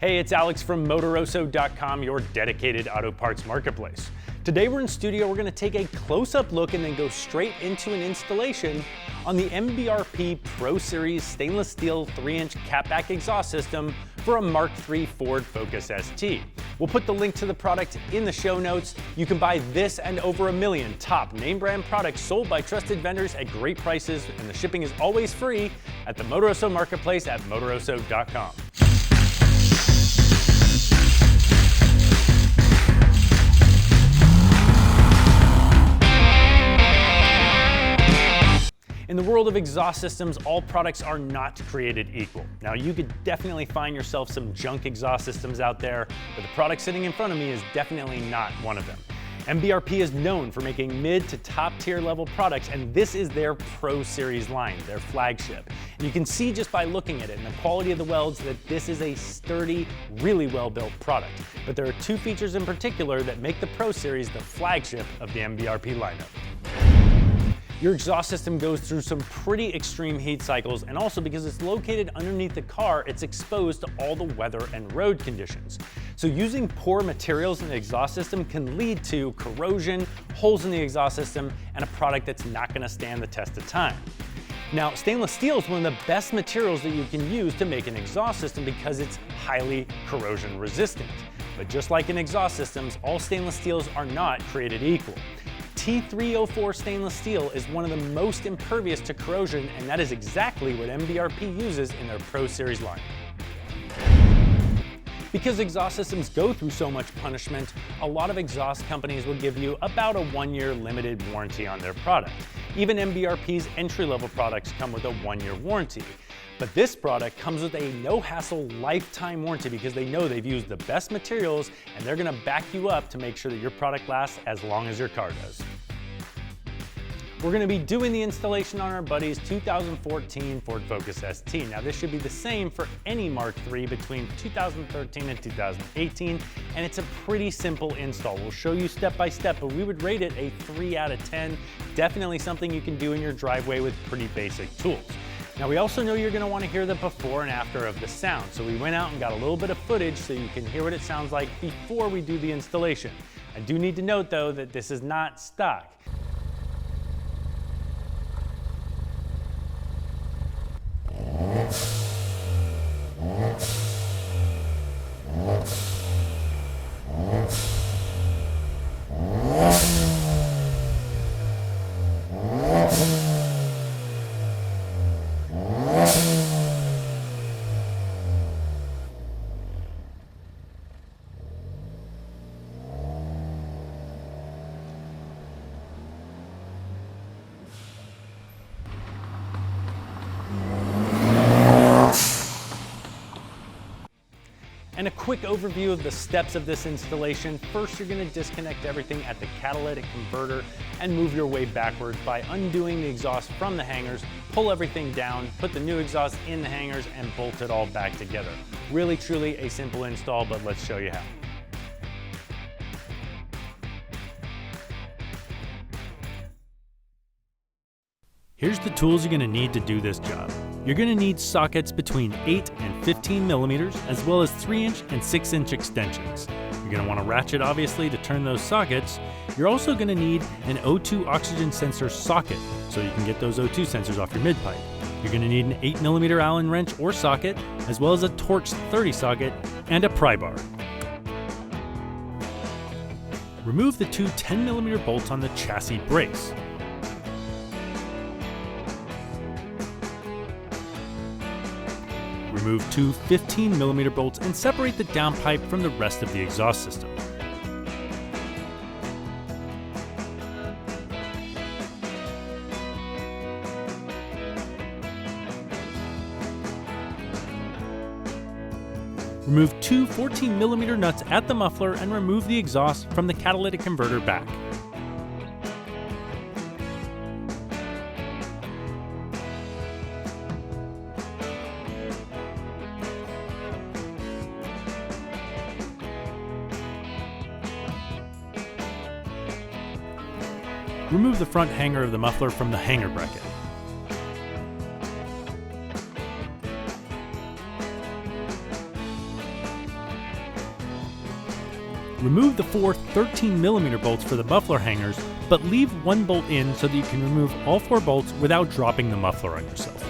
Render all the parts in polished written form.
Hey, it's Alex from Motoroso.com, your dedicated auto parts marketplace. Today we're in studio, we're gonna take a close-up look and then go straight into an installation on the MBRP Pro Series stainless steel 3-inch Cat-Back exhaust system for a Mark III Ford Focus ST. We'll put the link to the product in the show notes. You can buy this and over 1 million top name brand products sold by trusted vendors at great prices, and the shipping is always free at the Motoroso marketplace at Motoroso.com. In the world of exhaust systems, all products are not created equal. Now, you could definitely find yourself some junk exhaust systems out there, but the product sitting in front of me is definitely not one of them. MBRP is known for making mid to top tier level products, and this is their Pro Series line, their flagship. And you can see just by looking at it and the quality of the welds that this is a sturdy, really well built product. But there are two features in particular that make the Pro Series the flagship of the MBRP lineup. Your exhaust system goes through some pretty extreme heat cycles, and also because it's located underneath the car, it's exposed to all the weather and road conditions. So using poor materials in the exhaust system can lead to corrosion, holes in the exhaust system, and a product that's not gonna stand the test of time. Now, stainless steel is one of the best materials that you can use to make an exhaust system because it's highly corrosion resistant. But just like in exhaust systems, all stainless steels are not created equal. T304 stainless steel is one of the most impervious to corrosion, and that is exactly what MBRP uses in their Pro Series line. Because exhaust systems go through so much punishment, a lot of exhaust companies will give you about a 1-year limited warranty on their product. Even MBRP's entry-level products come with a 1-year warranty. But this product comes with a no-hassle lifetime warranty because they know they've used the best materials and they're gonna back you up to make sure that your product lasts as long as your car does. We're gonna be doing the installation on our buddy's 2014 Ford Focus ST. Now, this should be the same for any Mark III between 2013 and 2018, and it's a pretty simple install. We'll show you step by step, but we would rate it a 3 out of 10. Definitely something you can do in your driveway with pretty basic tools. Now, we also know you're gonna wanna hear the before and after of the sound, so we went out and got a little bit of footage so you can hear what it sounds like before we do the installation. I do need to note, though, that this is not stock. And a quick overview of the steps of this installation. First, you're gonna disconnect everything at the catalytic converter and move your way backwards by undoing the exhaust from the hangers, pull everything down, put the new exhaust in the hangers, and bolt it all back together. Really, truly a simple install, but let's show you how. Here's the tools you're gonna need to do this job. You're gonna need sockets between 8 and 15 millimeters, as well as 3-inch and 6-inch extensions. You're gonna wanna ratchet, obviously, to turn those sockets. You're also gonna need an O2 oxygen sensor socket, so you can get those O2 sensors off your mid-pipe. You're gonna need an 8mm Allen wrench or socket, as well as a Torx 30 socket, and a pry bar. Remove the two 10mm bolts on the chassis brace. Remove two 15mm bolts and separate the downpipe from the rest of the exhaust system. Remove two 14mm nuts at the muffler and remove the exhaust from the catalytic converter back. Remove the front hanger of the muffler from the hanger bracket. Remove the 4 13mm bolts for the muffler hangers, but leave one bolt in so that you can remove all 4 bolts without dropping the muffler on yourself.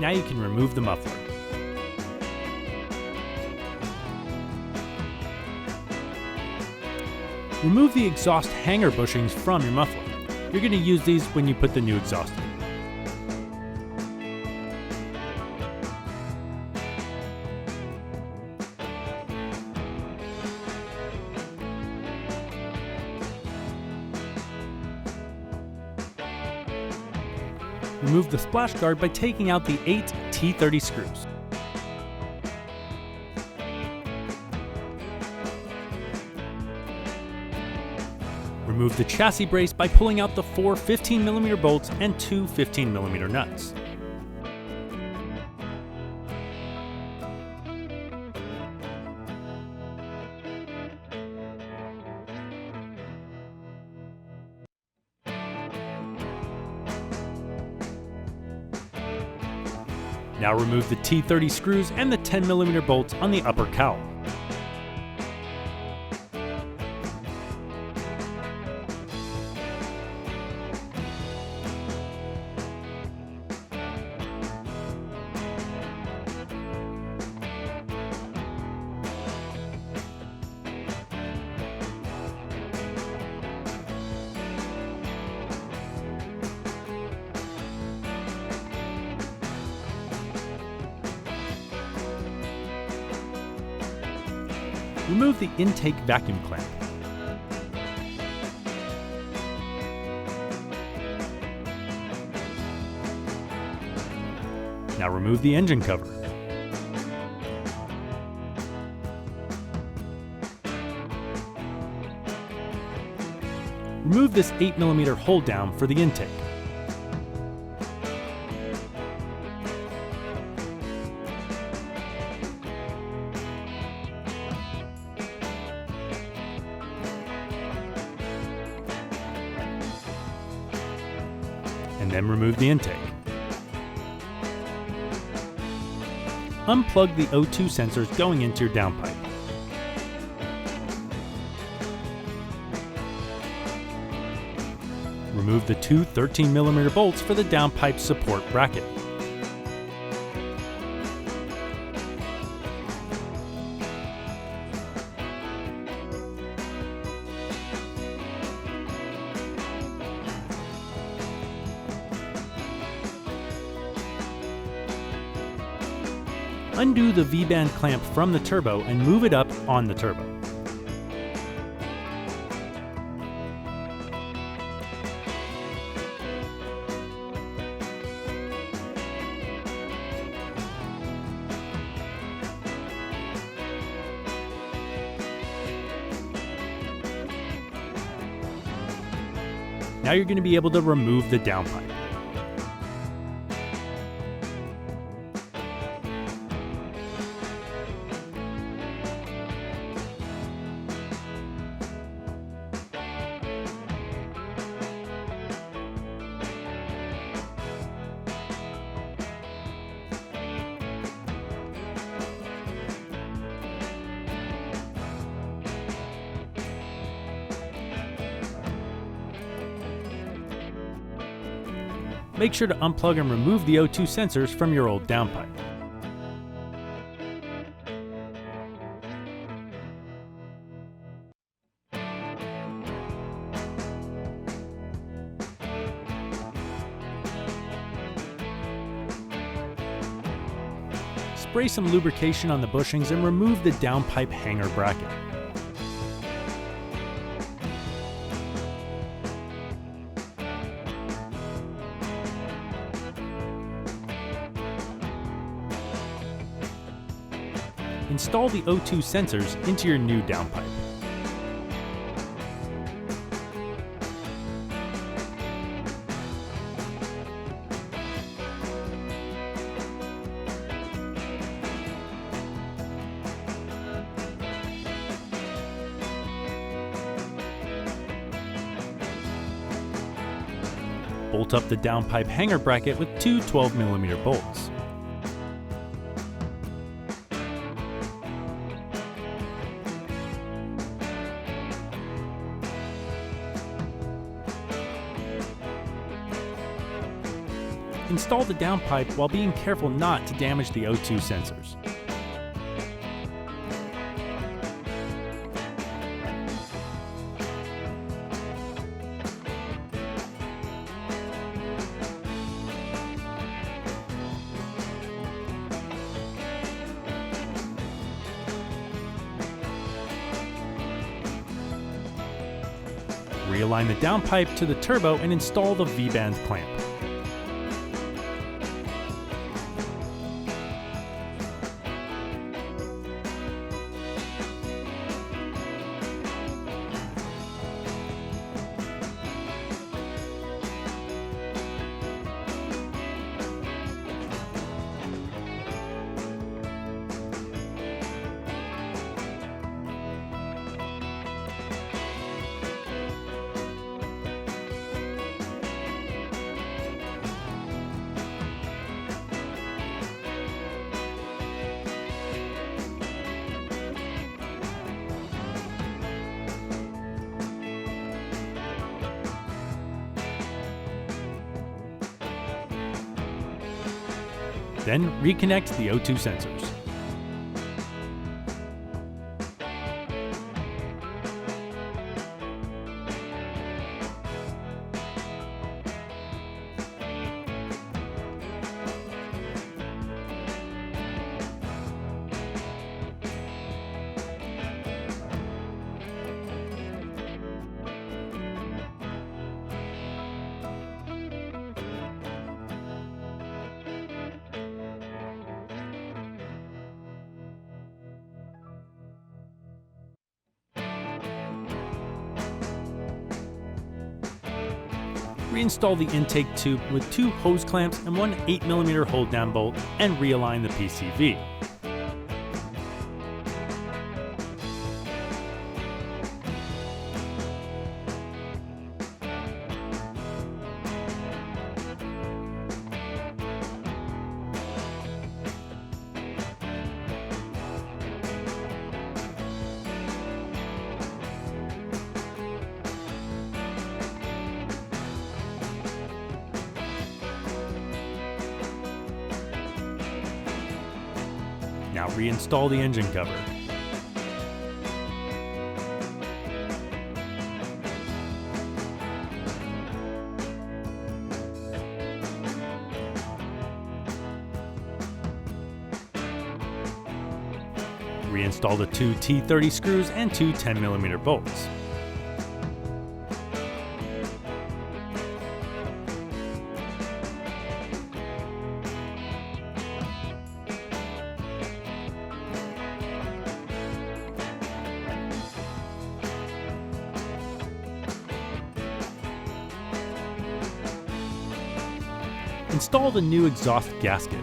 Now you can remove the muffler. Remove the exhaust hanger bushings from your muffler. You're going to use these when you put the new exhaust in. Remove the splash guard by taking out the 8 T30 screws. Remove the chassis brace by pulling out the 4 15mm bolts and 2 15mm nuts. Now remove the T30 screws and the 10mm bolts on the upper cowl. Remove the intake vacuum clamp. Now remove the engine cover. Remove this 8mm hold down for the intake. And then remove the intake. Unplug the O2 sensors going into your downpipe. Remove the 2 13mm bolts for the downpipe support bracket. Undo the V-band clamp from the turbo and move it up on the turbo. Now you're going to be able to remove the downpipe. Make sure to unplug and remove the O2 sensors from your old downpipe. Spray some lubrication on the bushings and remove the downpipe hanger bracket. Install the O2 sensors into your new downpipe. bolt up the downpipe hanger bracket with two 12mm bolts. Install the downpipe while being careful not to damage the O2 sensors. Realign the downpipe to the turbo and install the V-band clamp. Then reconnect the O2 sensors. Reinstall the intake tube with two hose clamps and one 8mm hold down bolt and realign the PCV. Now reinstall the engine cover. Reinstall the two T30 screws and two 10mm bolts. Install the new exhaust gasket.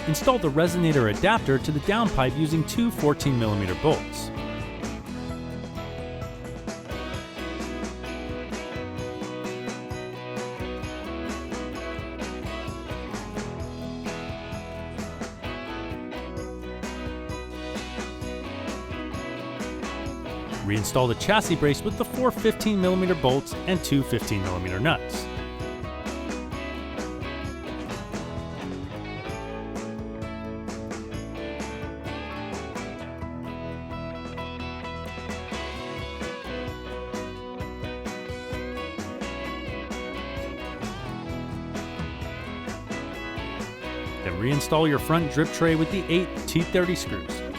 Install the Resonator adapter to the downpipe using two 14mm bolts. Reinstall the chassis brace with the four 15mm bolts and two 15mm nuts. Then reinstall your front drip tray with the 8 T30 screws.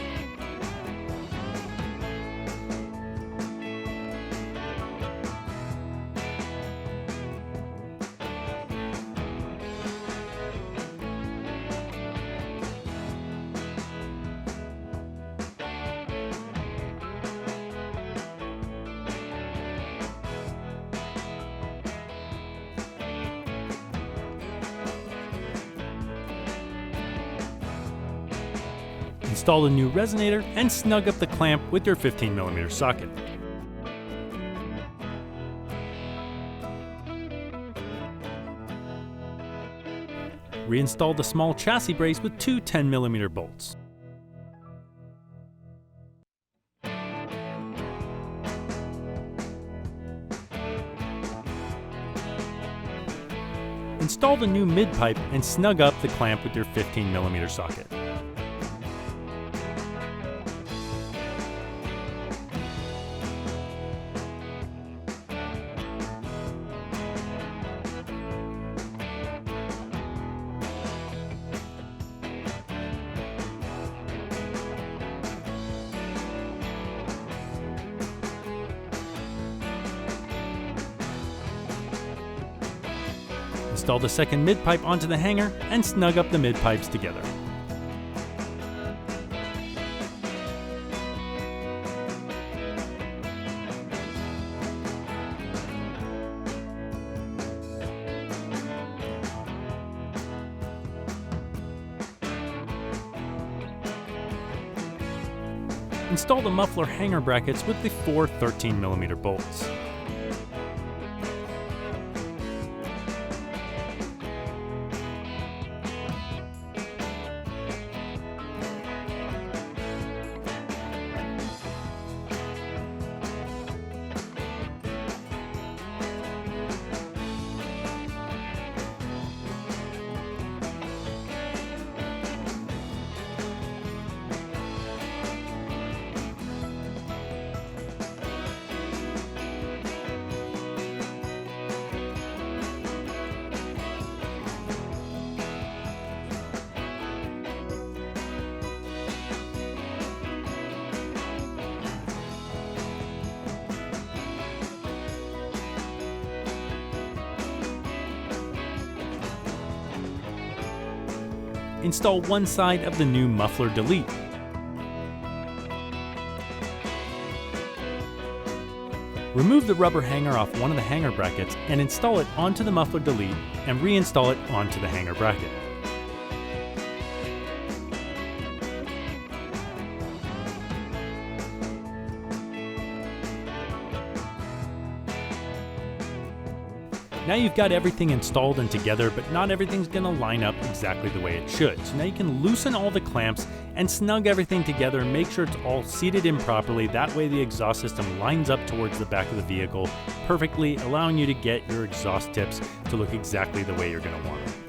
Install the new resonator and snug up the clamp with your 15mm socket. Reinstall the small chassis brace with two 10mm bolts. Install the new mid-pipe and snug up the clamp with your 15mm socket. Install the second mid-pipe onto the hanger and snug up the mid-pipes together. Install the muffler hanger brackets with the four 13mm bolts. Install one side of the new muffler delete. Remove the rubber hanger off one of the hanger brackets and install it onto the muffler delete and reinstall it onto the hanger bracket. Now you've got everything installed and together, but not everything's going to line up exactly the way it should. So now you can loosen all the clamps and snug everything together and make sure it's all seated in properly. That way the exhaust system lines up towards the back of the vehicle perfectly, allowing you to get your exhaust tips to look exactly the way you're going to want them.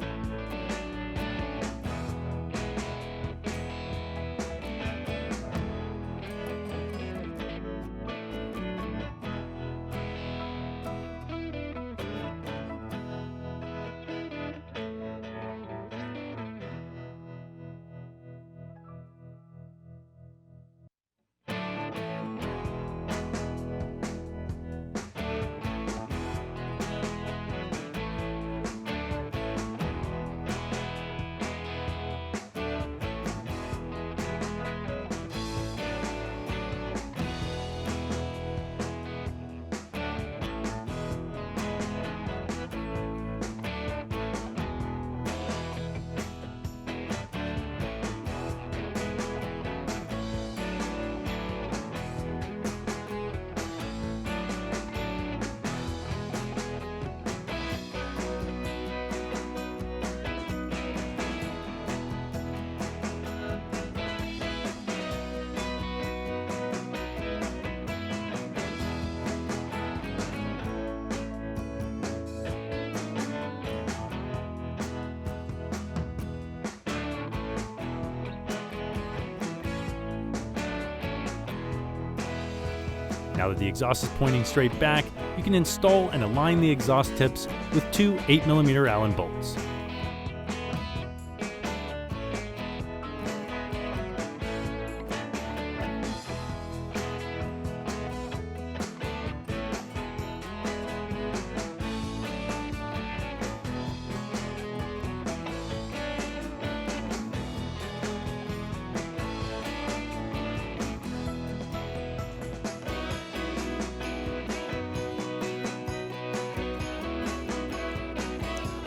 Now that the exhaust is pointing straight back, you can install and align the exhaust tips with two 8mm Allen bolts.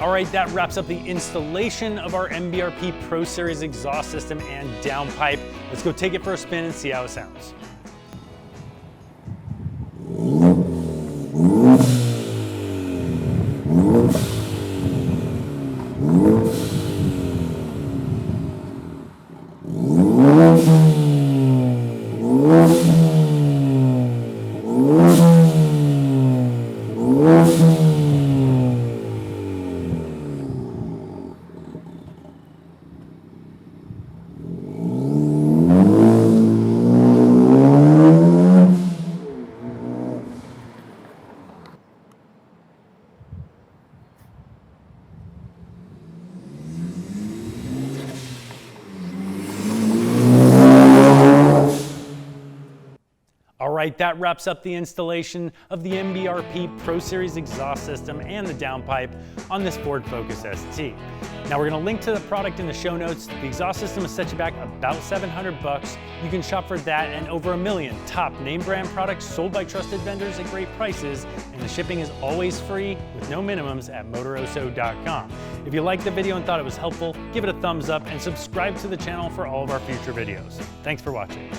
All right, that wraps up the installation of our MBRP Pro Series exhaust system and downpipe. Let's go take it for a spin and see how it sounds. right, that wraps up the installation of the MBRP Pro Series exhaust system and the downpipe on this Ford Focus ST. Now we're gonna link to the product in the show notes. The exhaust system will set you back about $700. You can shop for that and over 1 million top name brand products sold by trusted vendors at great prices, and the shipping is always free with no minimums at Motoroso.com. If you liked the video and thought it was helpful, give it a thumbs up and subscribe to the channel for all of our future videos. Thanks for watching.